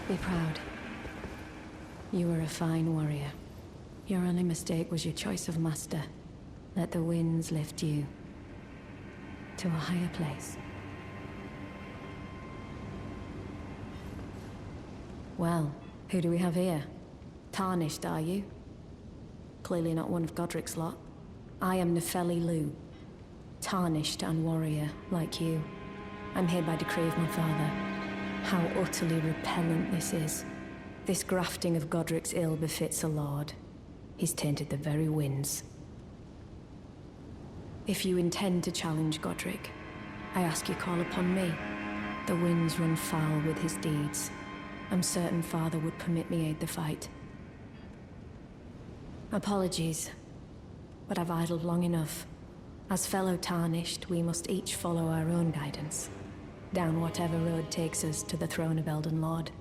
Be proud. You were a fine warrior. Your only mistake was your choice of master. Let the winds lift you to a higher place. Well, who do we have here? Tarnished, are you? Clearly not one of Godric's lot. I am Nefeli Lu. Tarnished and warrior, like you. I'm here by decree of my father. How utterly repellent this is. This grafting of Godric's ill befits a lord. He's tainted the very winds. If you intend to challenge Godric, I ask you call upon me. The winds run foul with his deeds. I'm certain father would permit me aid the fight. Apologies, but I've idled long enough. As fellow Tarnished, we must each follow our own guidance, down whatever road takes us to the throne of Elden Lord.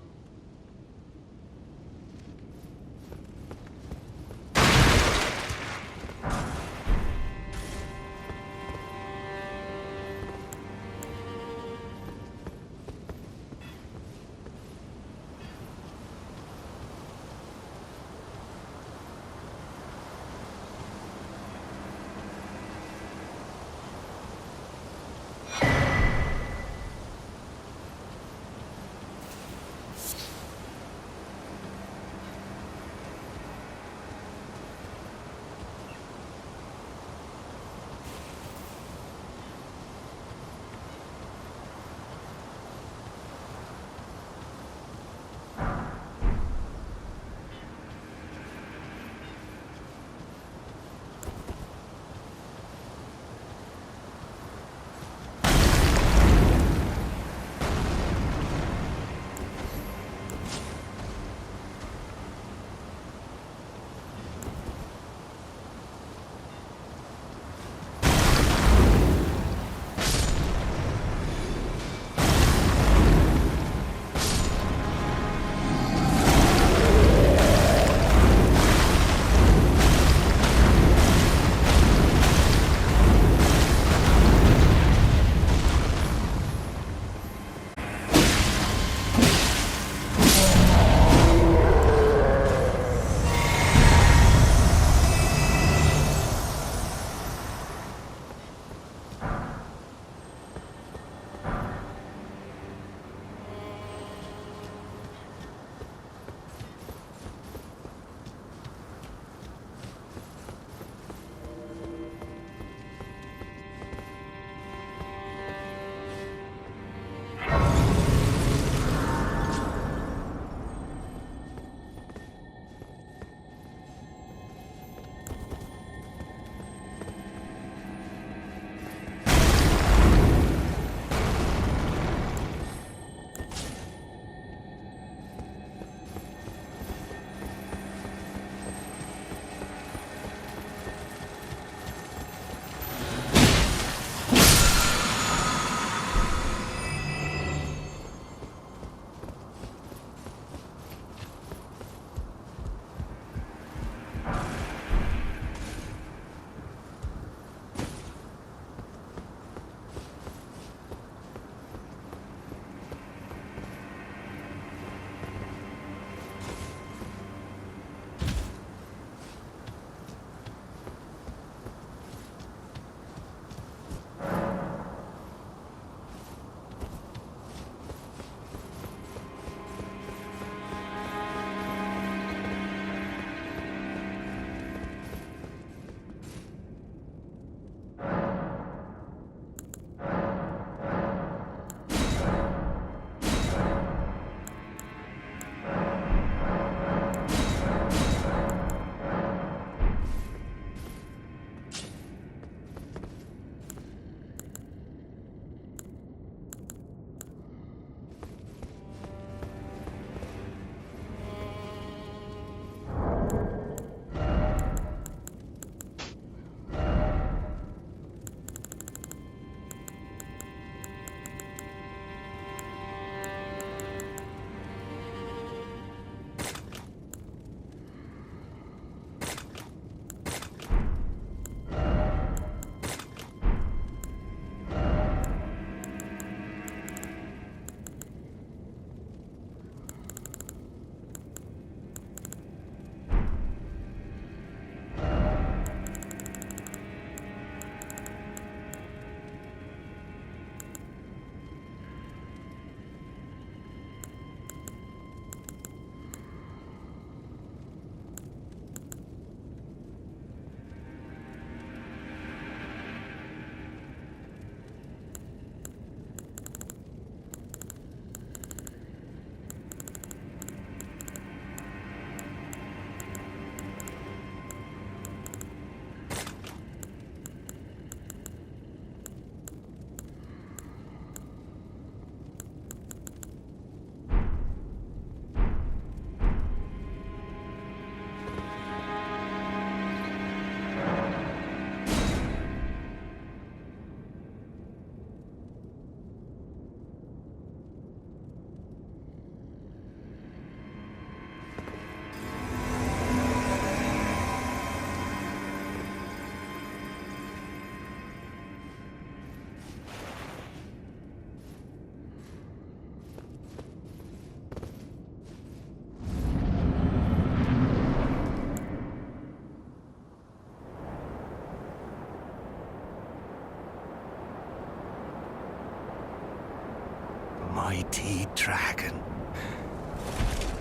mighty dragon.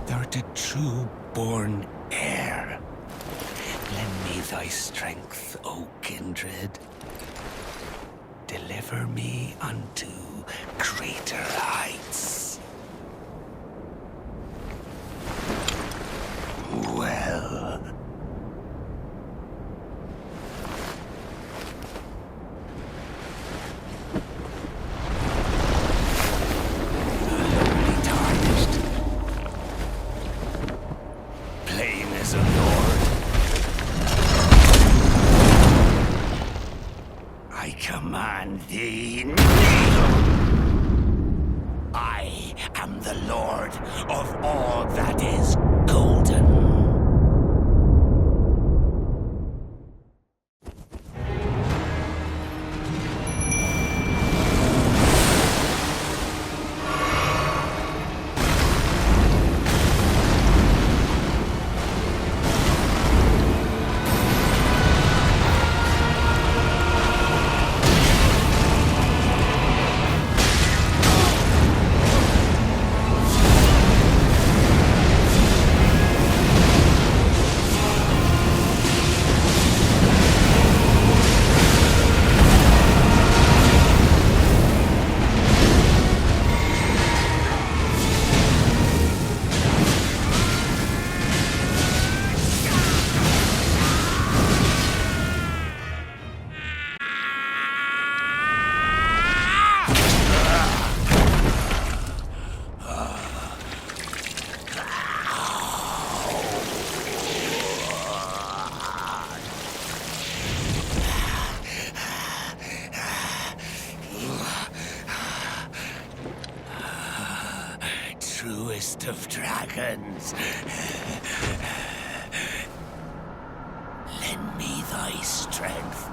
Thou the true-born heir. Lend me thy strength, O kindred. Deliver me unto greater heights. Well. Lonely tarnished. Plain as a lord. I command thee, kneel! I am the lord of all that is golden. Truest of dragons. Lend me thy strength.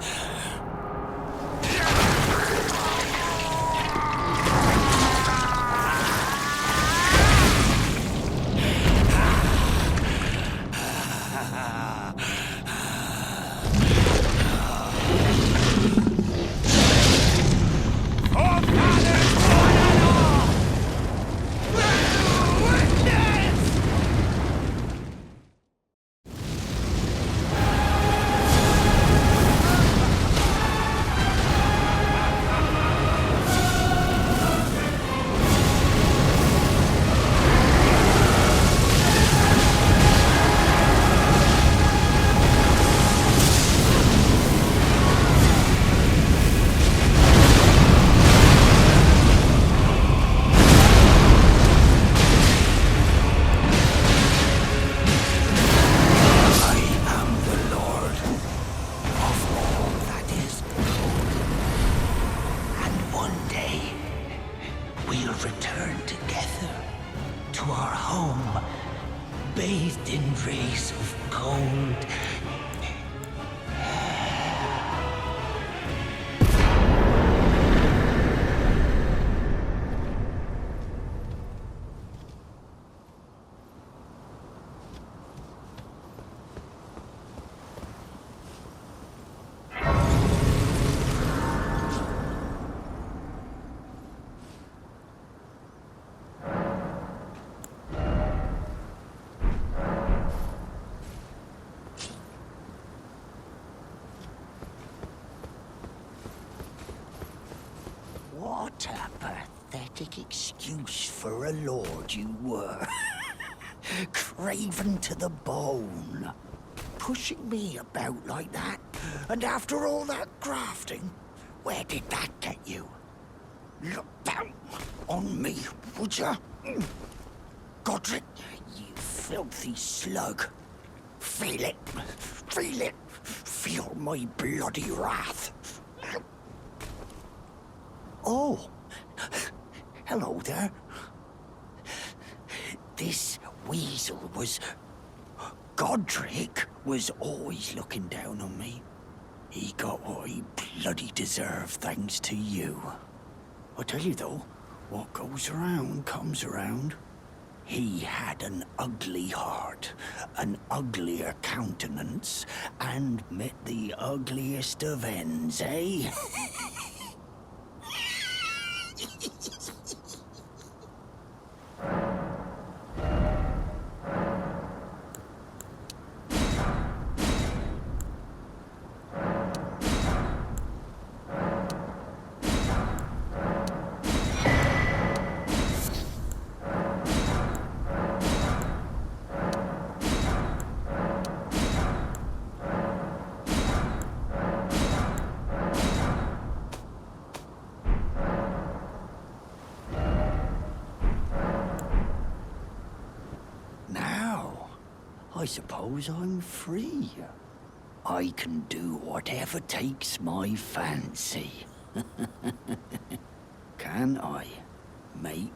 Return together to our home, bathed in rays of gold. What a pathetic excuse for a lord you were. Craven to the bone. Pushing me about like that. And after all that grafting, where did that get you? Look down on me, would ya? Godric, you filthy slug. Feel it. Feel it. Feel my bloody wrath. Oh, hello there. This weasel was... Godric was always looking down on me. He got what he bloody deserved thanks to you. I tell you though, what goes around comes around. He had an ugly heart, an uglier countenance, and met the ugliest of ends, eh? I suppose I'm free. I can do whatever takes my fancy. Can I, mate?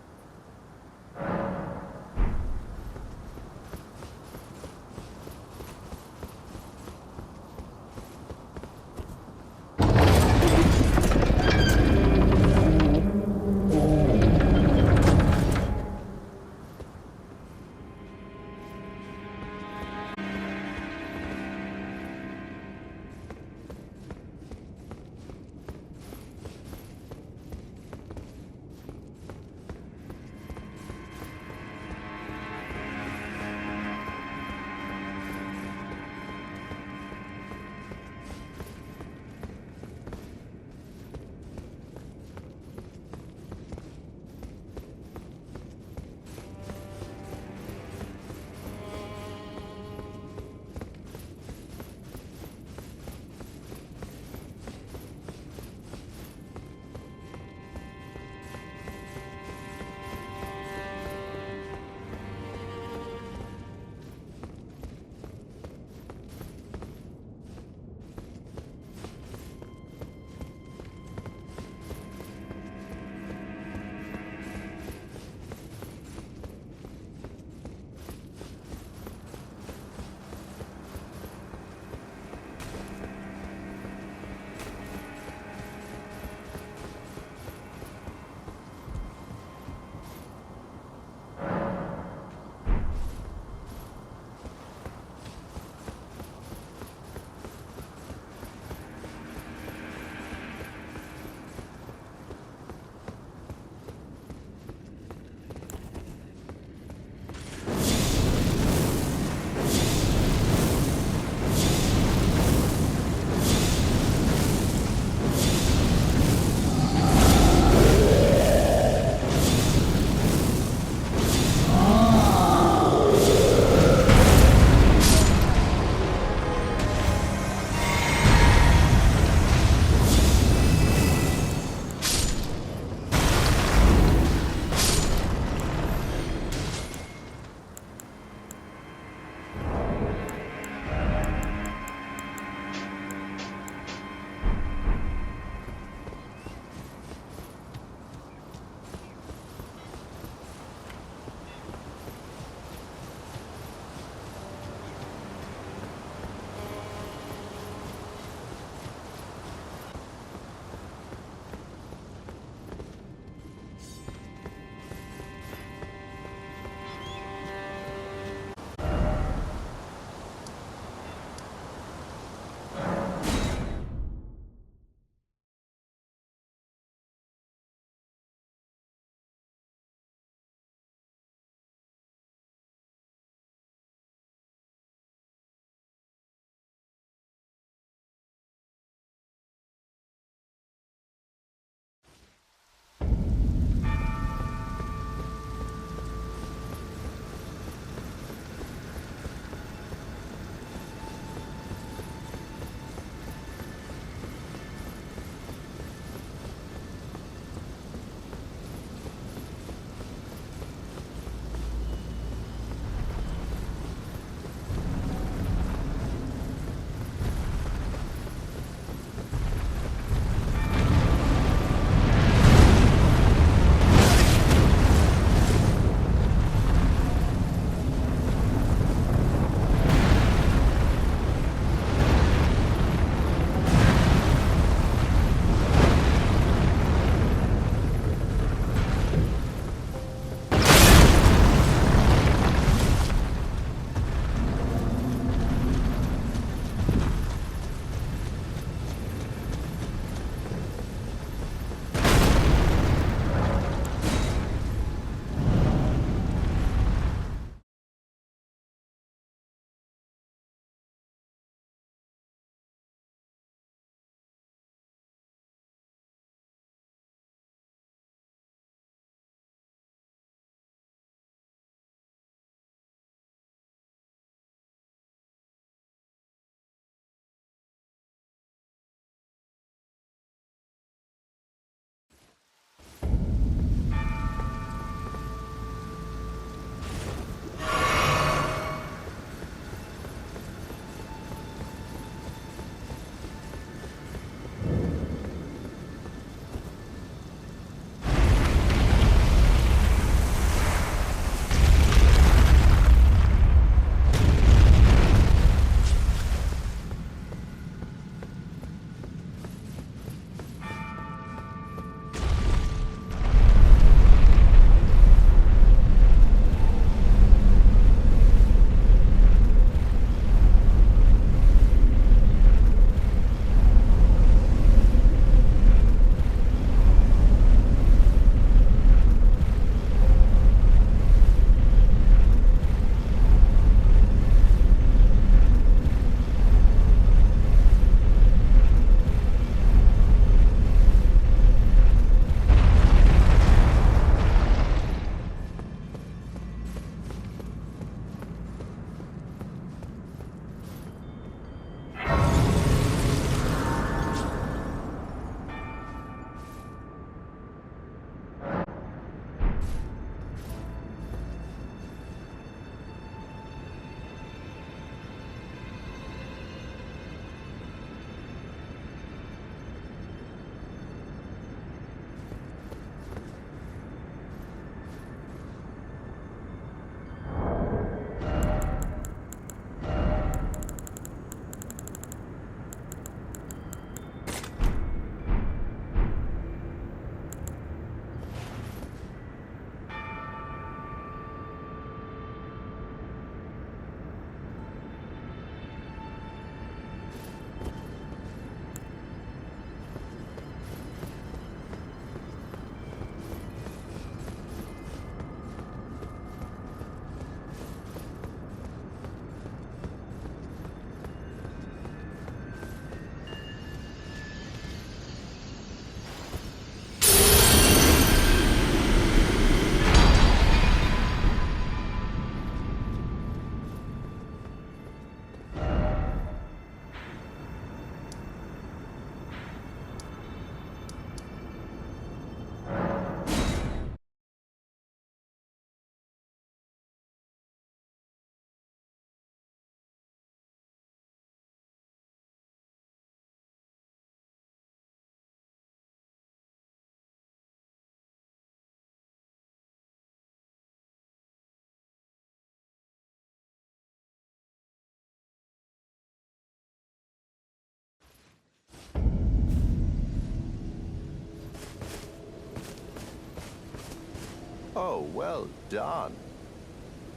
Oh, well done.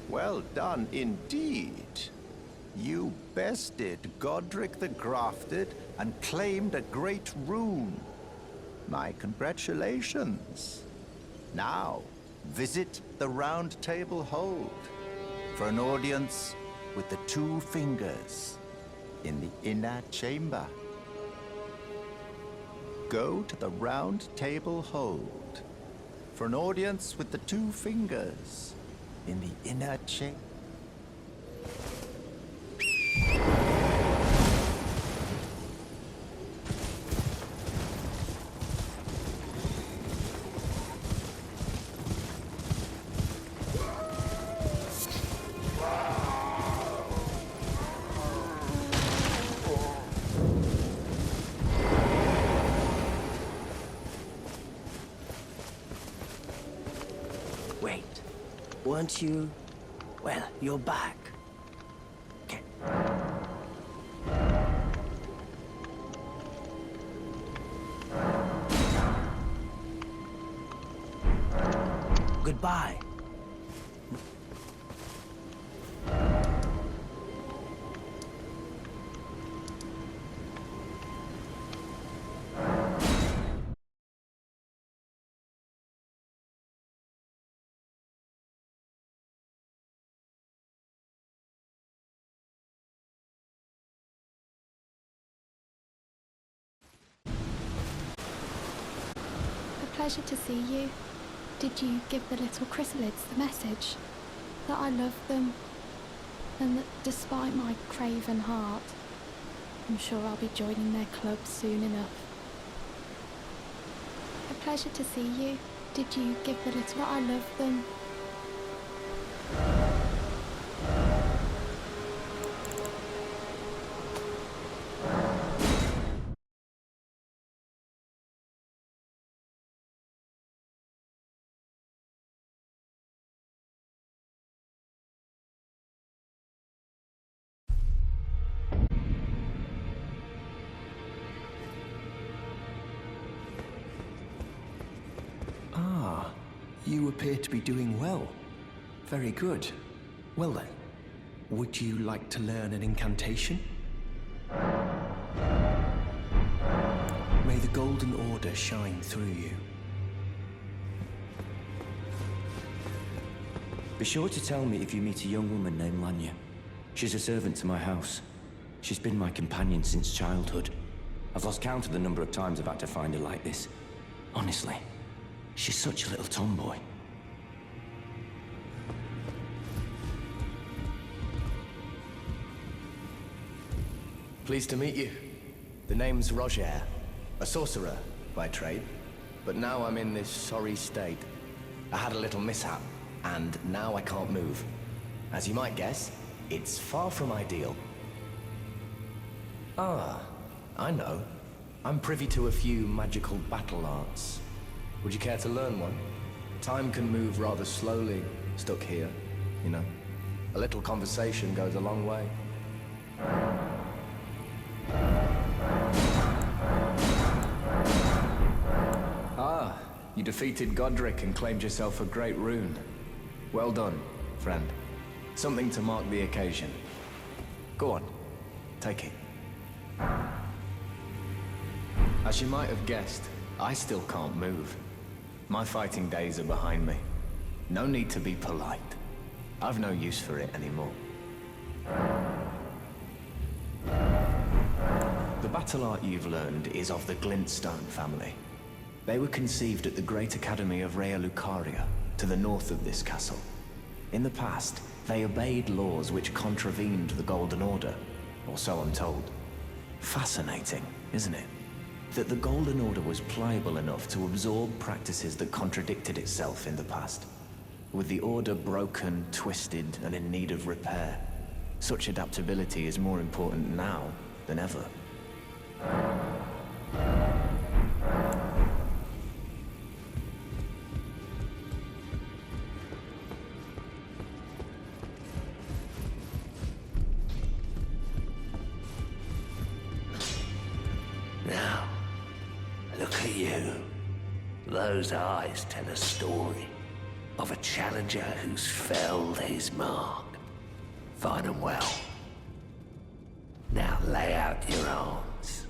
Well done indeed. You bested Godric the Grafted and claimed a great rune. My congratulations. Now, visit the Round Table Hold for an audience with the two fingers in the inner chamber. Go to the Round Table Hold for an audience with the two fingers in the inner chamber. Wait, weren't you... Well, you're back. Okay. Goodbye. Pleasure to see you. Did you give the little chrysalids the message? That I love them, and that despite my craven heart, I'm sure I'll be joining their club soon enough. A pleasure to see you. Did you give the little... That I love them. Ah, you appear to be doing well. Very good. Well then, would you like to learn an incantation? May the Golden Order shine through you. Be sure to tell me if you meet a young woman named Lanya. She's a servant to my house. She's been my companion since childhood. I've lost count of the number of times I've had to find her like this. Honestly, she's such a little tomboy. Pleased to meet you. The name's Roger, a sorcerer by trade. But now I'm in this sorry state. I had a little mishap, and now I can't move. As you might guess, it's far from ideal. Ah, I know. I'm privy to a few magical battle arts. Would you care to learn one? Time can move rather slowly, stuck here, you know. A little conversation goes a long way. Ah, you defeated Godric and claimed yourself a great rune. Well done, friend. Something to mark the occasion. Go on, take it. As you might have guessed, I still can't move. My fighting days are behind me. No need to be polite. I've no use for it anymore. The battle art you've learned is of the Glintstone family. They were conceived at the Great Academy of Rea Lucaria, to the north of this castle. In the past, they obeyed laws which contravened the Golden Order, or so I'm told. Fascinating, isn't it? That the Golden Order was pliable enough to absorb practices that contradicted itself in the past. With the Order broken, twisted, and in need of repair, such adaptability is more important now than ever. Now, look at you. Those eyes tell a story. of a challenger who's felled his mark. Fine and well. Now lay out your arms.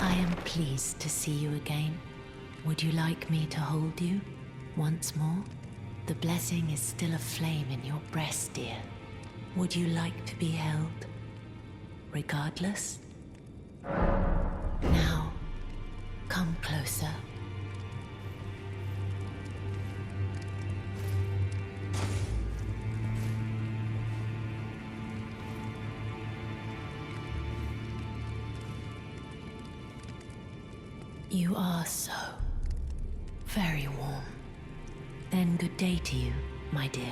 I am pleased to see you again. Would you like me to hold you once more? The blessing is still aflame in your breast, dear. Would you like to be held? Regardless? Now, come closer. You are so very warm. Then good day to you, my dear.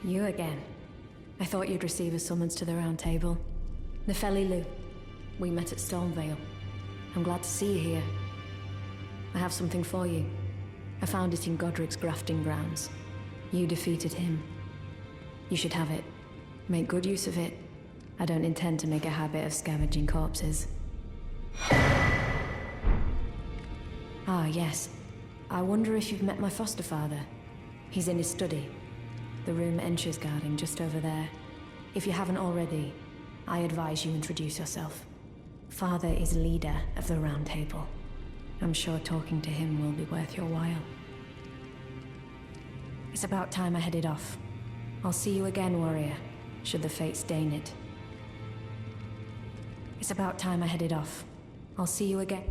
You again. I thought you'd receive a summons to the Round Table. Nefeli Lu. We met at Stormvale. I'm glad to see you here. I have something for you. I found it in Godric's grafting grounds. You defeated him. You should have it. Make good use of it. I don't intend to make a habit of scavenging corpses. Ah, yes. I wonder if you've met my foster father. He's in his study. The room Encher's guarding just over there. If you haven't already, I advise you introduce yourself. Father is leader of the Round Table. I'm sure talking to him will be worth your while. It's about time I headed off. I'll see you again, warrior, should the fates deign it. It's about time I headed off. I'll see you again.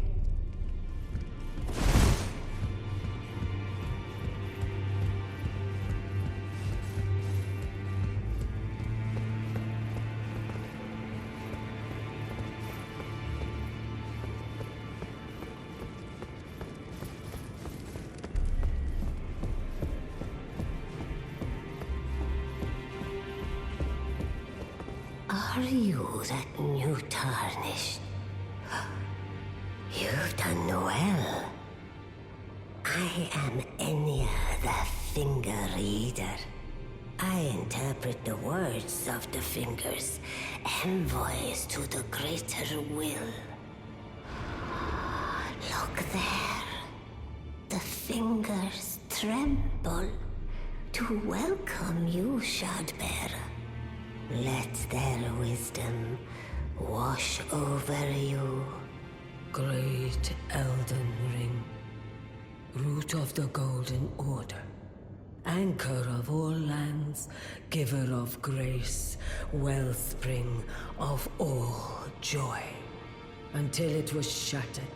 Are you that new Tarnished? You've done well. I am Enya the Finger Reader. I interpret the words of the fingers, envoys to the greater will. Look there. The fingers tremble to welcome you, Shardbearer. Let their wisdom wash over you. Great Elden Ring, root of the Golden Order, anchor of all lands, giver of grace, wellspring of all joy. Until it was shattered,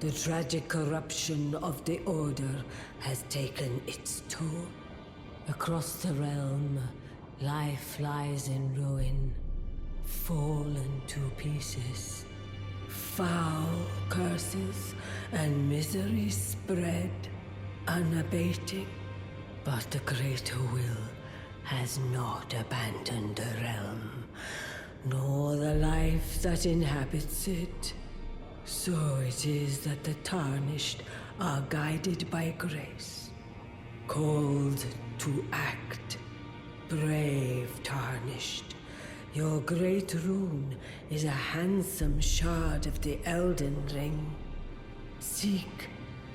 the tragic corruption of the Order has taken its toll. Across the realm, life lies in ruin, fallen to pieces. Foul curses and misery spread, unabating. But the greater will has not abandoned the realm, nor the life that inhabits it. So it is that the Tarnished are guided by grace, called to act. Brave Tarnished, your great rune is a handsome shard of the Elden Ring. Seek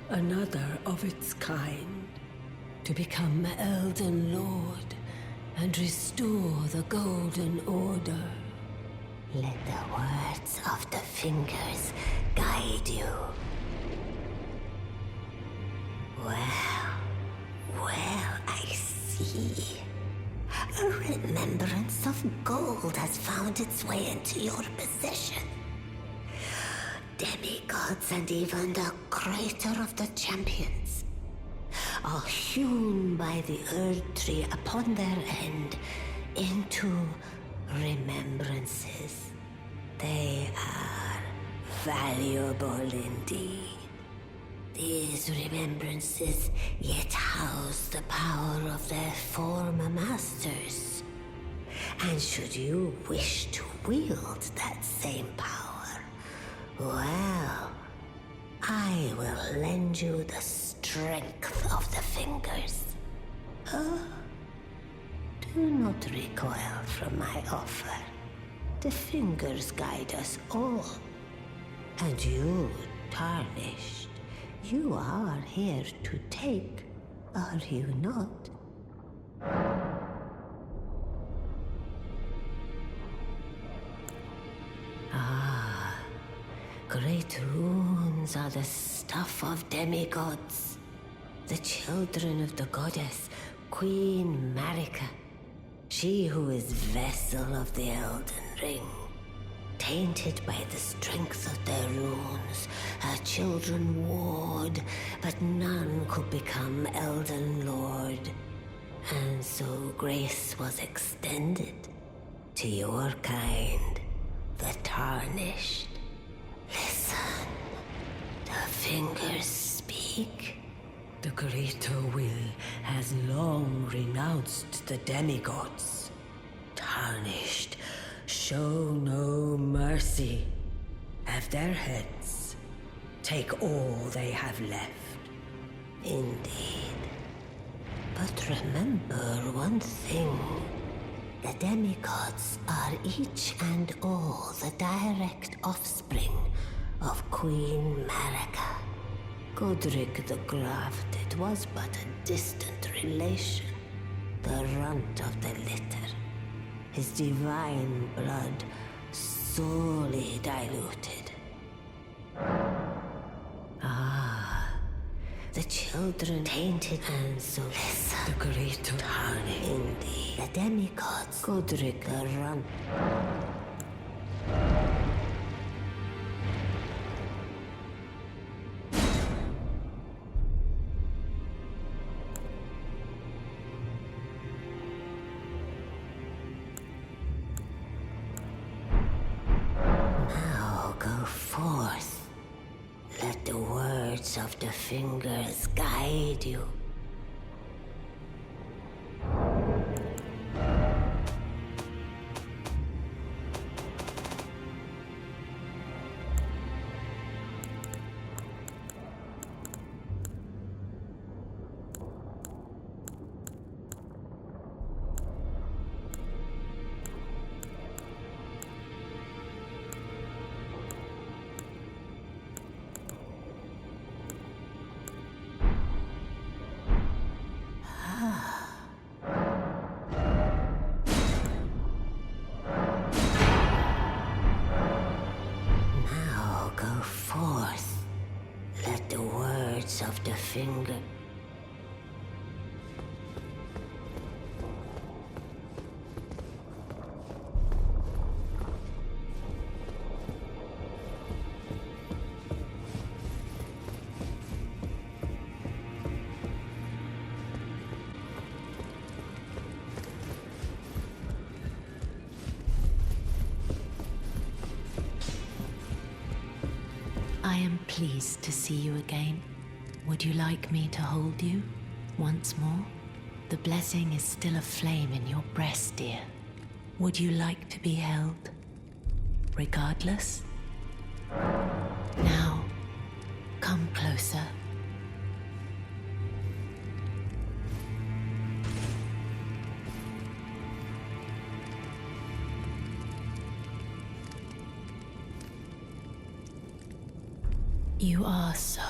another of its kind. to become Elden Lord and restore the Golden Order. Let the words of the fingers guide you. Well, I see. A remembrance of gold has found its way into your possession. Demigods and even the creator of the champions are hewn by the Earth Tree upon their end into remembrances. They are valuable indeed. These remembrances yet house the power of their former masters. And should you wish to wield that same power, well, I will lend you the strength of the fingers. Do not recoil from my offer. The fingers guide us all. And you, Tarnished, you are here to take, are you not? Great runes are the stuff of demigods, the children of the goddess, Queen Marika, she who is vessel of the Elden Ring. Tainted by the strength of their runes, her children warred, but none could become Elden Lord. And so grace was extended to your kind, the Tarnished. Listen, the fingers speak. The greater will has long renounced the demigods. Tarnished, show no mercy. Have their heads. Take all they have left. Indeed. But remember one thing. The demigods are each and all the direct offspring of Queen Marika. Godric the Grafted was but a distant relation, the runt of the litter. His divine blood sorely diluted. The children tainted and so listen. The greater Tarnished. Indeed. The demigods, Godric the runt. Now go forth. Let the words of the fingers guide you. Of the finger. I am pleased to see you again. Would you like me to hold you once more? The blessing is still aflame in your breast, dear. Would you like to be held? Regardless? Now, come closer. You are so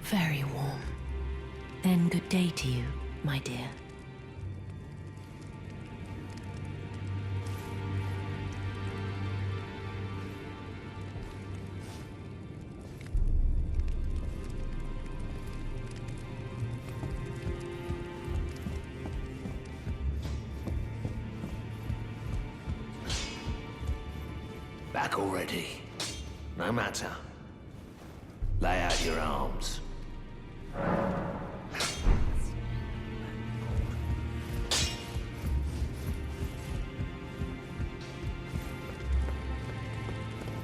very warm. Then good day to you, my dear. Back already. No matter. Lay out your arms.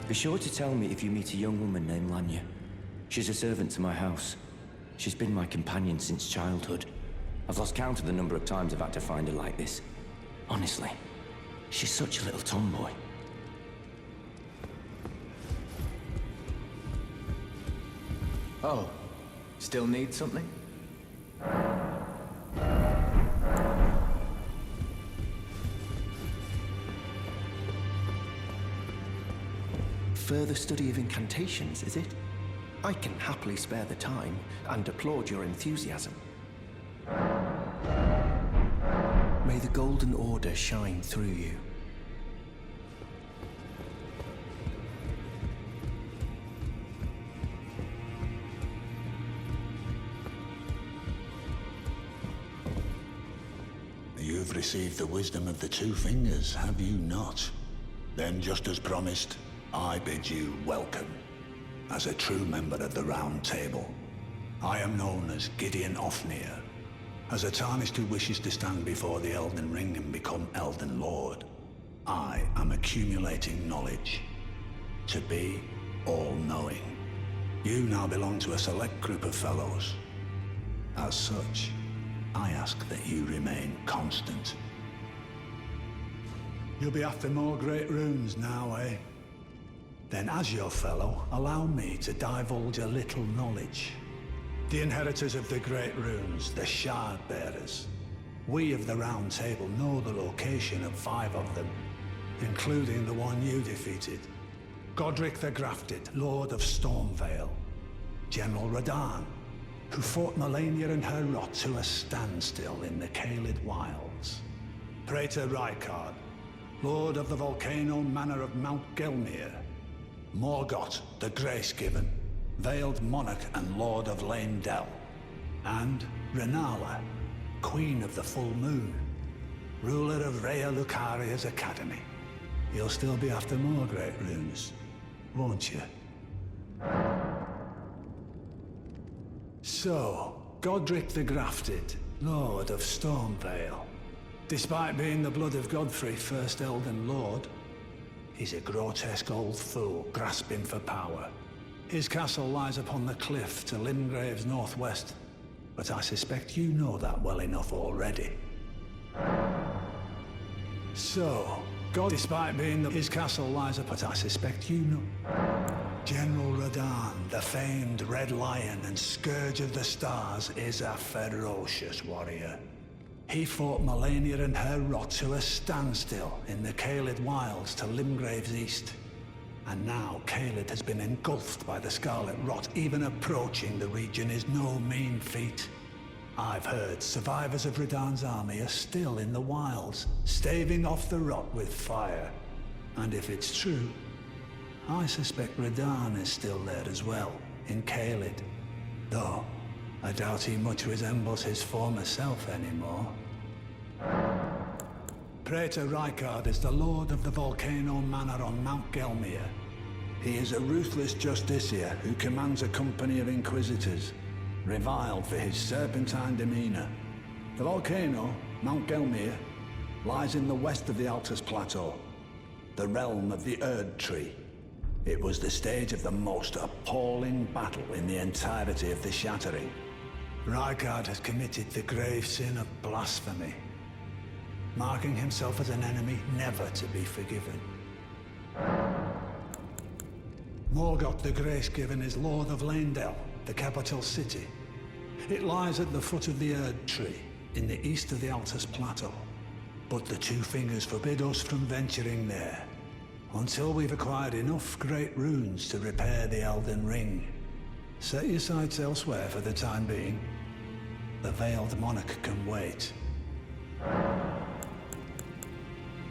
Be sure to tell me if you meet a young woman named Lanya. She's a servant to my house. She's been my companion since childhood. I've lost count of the number of times I've had to find her like this. Honestly, she's such a little tomboy. Oh, still need something? Further study of incantations, is it? I can happily spare the time and applaud your enthusiasm. May the Golden Order shine through you. You've received the wisdom of the Two Fingers, have you not? Then, just as promised, I bid you welcome. As a true member of the Round Table, I am known as Gideon Ofnir. As a Tarnished who wishes to stand before the Elden Ring and become Elden Lord, I am accumulating knowledge. To be all-knowing. You now belong to a select group of fellows. As such, I ask that you remain constant. You'll be after more great runes now, eh? Then as your fellow, allow me to divulge a little knowledge. The inheritors of the great runes, the Shard Bearers. We of the Round Table know the location of 5 of them, including the one you defeated. Godric the Grafted, Lord of Stormvale. General Radahn, who fought Melania and her rot to a standstill in the Caelid Wilds. Praetor Rykard, Lord of the Volcano Manor of Mount Gelmir. Morgott the Grace-Given, Veiled Monarch and Lord of Leyndell. And Renala, Queen of the Full Moon, ruler of Rhea Lucaria's Academy. You'll still be after more great runes, won't you? So, Godric the Grafted, Lord of Stormvale. Despite being the blood of Godfrey, first Elden Lord, he's a grotesque old fool grasping for power. His castle lies upon the cliff to Limgrave's northwest, but I suspect you know that well enough already. So, despite being his castle lies up, but I suspect you know. General Radahn, the famed Red Lion and Scourge of the Stars, is a ferocious warrior. He fought Melania and her rot to a standstill in the Caelid Wilds to Limgrave's east. And now Caelid has been engulfed by the Scarlet Rot. Even approaching the region is no mean feat. I've heard survivors of Radahn's army are still in the wilds, staving off the rot with fire. And if it's true, I suspect Radahn is still there as well, in Caelid. Though, I doubt he much resembles his former self anymore. Praetor Rykard is the Lord of the Volcano Manor on Mount Gelmir. He is a ruthless justiciar who commands a company of inquisitors, reviled for his serpentine demeanor. The volcano, Mount Gelmir, lies in the west of the Altus Plateau, the realm of the Erd Tree. It was the stage of the most appalling battle in the entirety of the Shattering. Rykard has committed the grave sin of blasphemy, marking himself as an enemy never to be forgiven. Morgott the Grace-Given is Lord of Leyndell, the capital city. It lies at the foot of the Erd Tree, in the east of the Altus Plateau. But the Two Fingers forbid us from venturing there, until we've acquired enough great runes to repair the Elden Ring. Set your sights elsewhere for the time being. the Veiled Monarch can wait.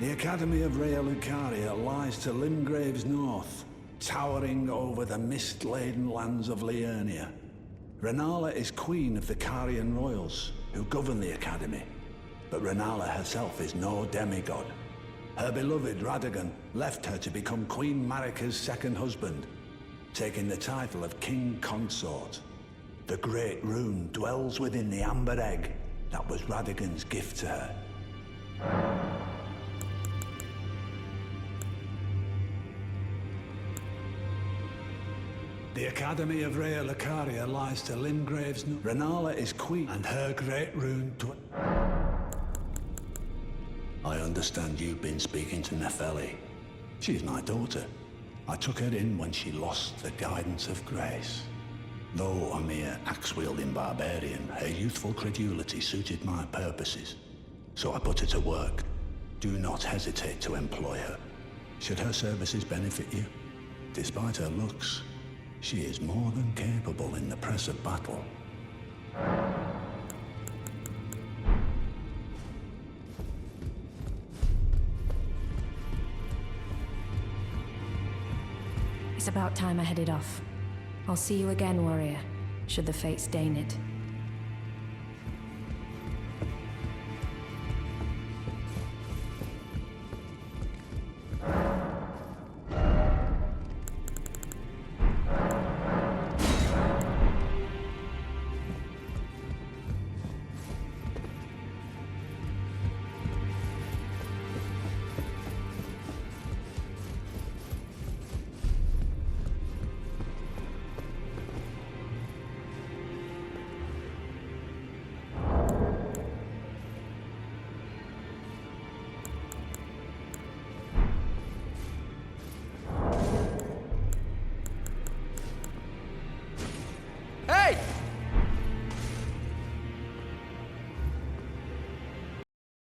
The Academy of Rhea Lucaria lies to Limgrave's north, towering over the mist-laden lands of Liurnia. Renala is queen of the Carian royals, who govern the Academy. But Renala herself is no demigod. Her beloved Radagon left her to become Queen Marika's second husband, taking the title of King Consort. The Great Rune dwells within the Amber Egg that was Radagon's gift to her. The Academy of Rhea Lucaria lies to Limgrave's Renala is queen, and her Great Rune I understand you've been speaking to Nefeli. She's my daughter. I took her in when she lost the guidance of grace. Though a mere axe-wielding barbarian, her youthful credulity suited my purposes. So I put her to work. Do not hesitate to employ her. Should her services benefit you, despite her looks, she is more than capable in the press of battle. It's about time I headed off. I'll see you again, warrior, should the fates deign it.